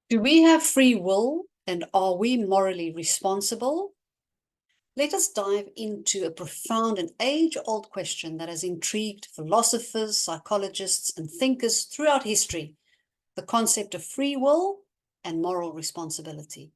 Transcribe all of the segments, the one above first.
Do we have free will and are we morally responsible? Let us dive into a profound and age-old question that has intrigued philosophers, psychologists, and thinkers throughout history: the concept of free will and moral responsibility.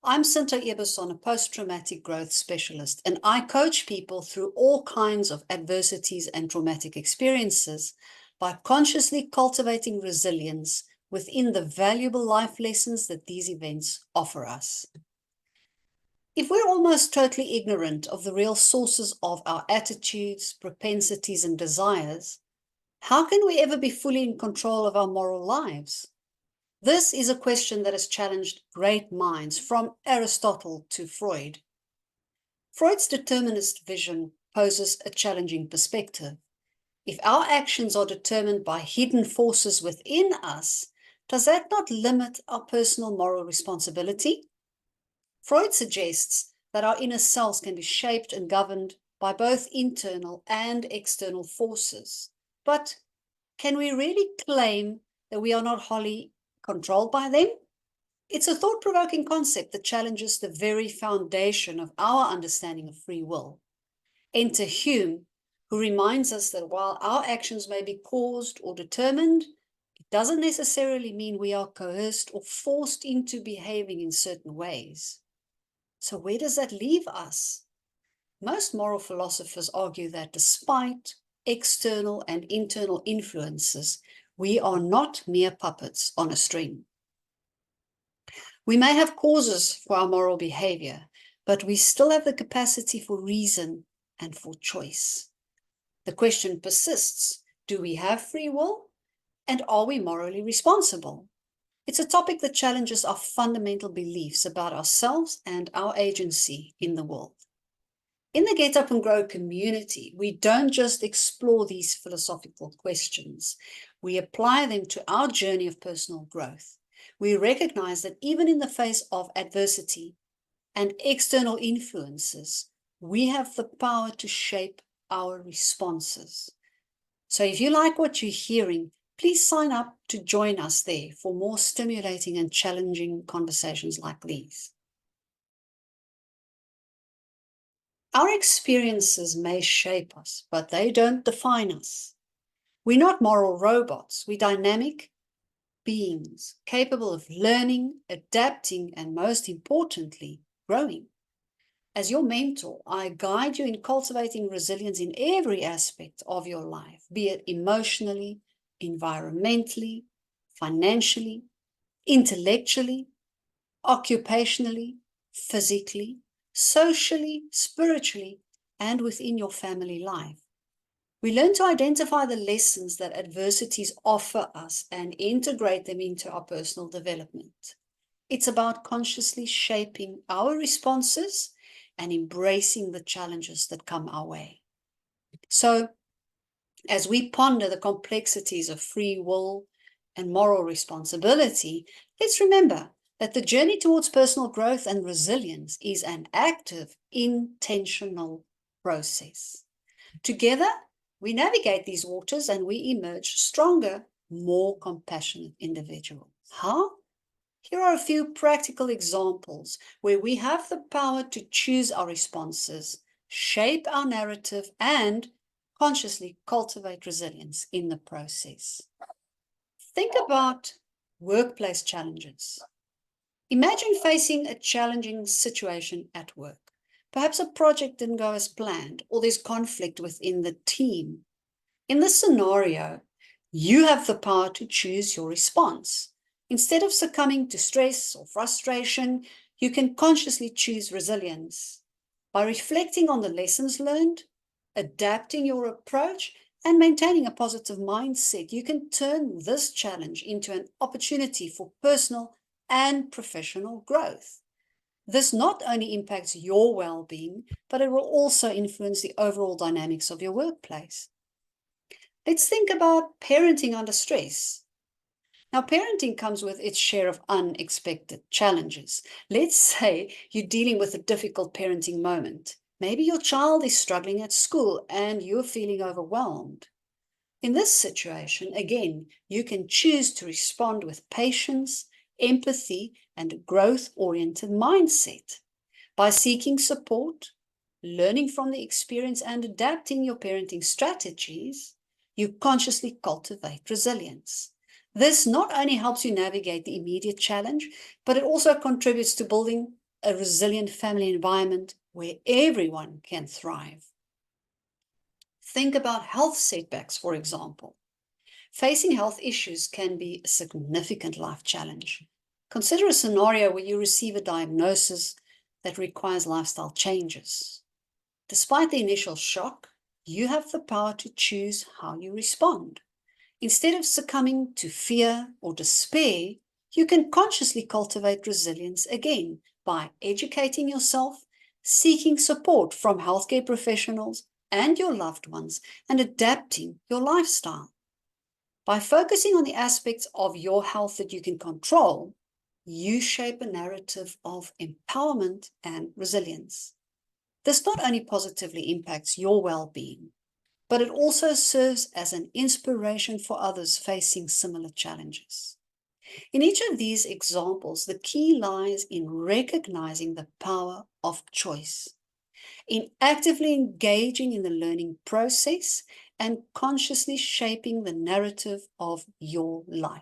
I'm Sinta Ebersohn, a post-traumatic growth specialist, and I coach people through all kinds of adversities and traumatic experiences by consciously cultivating resilience within the valuable life lessons that these events offer us. If we're almost totally ignorant of the real sources of our attitudes, propensities, and desires, how can we ever be fully in control of our moral lives? This is a question that has challenged great minds from Aristotle to Freud. Freud's determinist vision poses a challenging perspective. If our actions are determined by hidden forces within us, does that not limit our personal moral responsibility? Freud suggests that our inner selves can be shaped and governed by both internal and external forces. But can we really claim that we are not wholly controlled by them? It's a thought-provoking concept that challenges the very foundation of our understanding of free will. Enter Hume, who reminds us that while our actions may be caused or determined, it doesn't necessarily mean we are coerced or forced into behaving in certain ways. So where does that leave us? Most moral philosophers argue that despite external and internal influences, we are not mere puppets on a string. We may have causes for our moral behavior, but we still have the capacity for reason and for choice. The question persists: do we have free will? And are we morally responsible? It's a topic that challenges our fundamental beliefs about ourselves and our agency in the world. In the Get Up and Grow community, we don't just explore these philosophical questions. We apply them to our journey of personal growth. We recognize that even in the face of adversity and external influences, we have the power to shape our responses. So if you like what you're hearing, please sign up to join us there for more stimulating and challenging conversations like these. Our experiences may shape us, but they don't define us. We're not moral robots. We're dynamic beings capable of learning, adapting, and most importantly, growing. As your mentor, I guide you in cultivating resilience in every aspect of your life, be it emotionally, environmentally, financially, intellectually, occupationally, physically, socially, spiritually, and within your family life. We learn to identify the lessons that adversities offer us and integrate them into our personal development. It's about consciously shaping our responses and embracing the challenges that come our way. So, as we ponder the complexities of free will and moral responsibility, let's remember that the journey towards personal growth and resilience is an active, intentional process. Together, we navigate these waters and we emerge stronger, more compassionate individuals. How? Here are a few practical examples where we have the power to choose our responses, shape our narrative, and consciously cultivate resilience in the process. Think about workplace challenges. Imagine facing a challenging situation at work. Perhaps a project didn't go as planned, or there's conflict within the team. In this scenario, you have the power to choose your response. Instead of succumbing to stress or frustration, you can consciously choose resilience. By reflecting on the lessons learned, adapting your approach, and maintaining a positive mindset, you can turn this challenge into an opportunity for personal and professional growth. This not only impacts your well-being, but it will also influence the overall dynamics of your workplace. Let's think about parenting under stress. Now, parenting comes with its share of unexpected challenges. Let's say you're dealing with a difficult parenting moment. Maybe your child is struggling at school and you're feeling overwhelmed. In this situation, again, you can choose to respond with patience, empathy and a growth-oriented mindset. By seeking support, learning from the experience, and adapting your parenting strategies, you consciously cultivate resilience. This not only helps you navigate the immediate challenge, but it also contributes to building a resilient family environment where everyone can thrive. Think about health setbacks, for example. Facing health issues can be a significant life challenge. Consider a scenario where you receive a diagnosis that requires lifestyle changes. Despite the initial shock, you have the power to choose how you respond. Instead of succumbing to fear or despair, you can consciously cultivate resilience again by educating yourself, seeking support from healthcare professionals and your loved ones, and adapting your lifestyle. By focusing on the aspects of your health that you can control, you shape a narrative of empowerment and resilience. This not only positively impacts your well-being, but it also serves as an inspiration for others facing similar challenges. In each of these examples, the key lies in recognizing the power of choice, in actively engaging in the learning process, and consciously shaping the narrative of your life.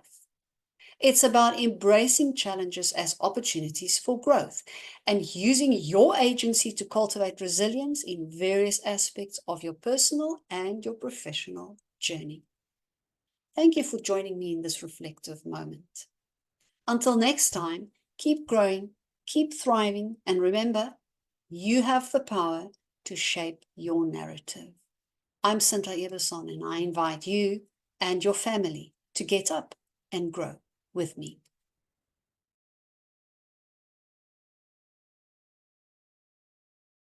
It's about embracing challenges as opportunities for growth and using your agency to cultivate resilience in various aspects of your personal and your professional journey. Thank you for joining me in this reflective moment. Until next time, keep growing, keep thriving, and remember, you have the power to shape your narrative. I'm Sinta Ebersohn, and I invite you and your family to get up and grow with me.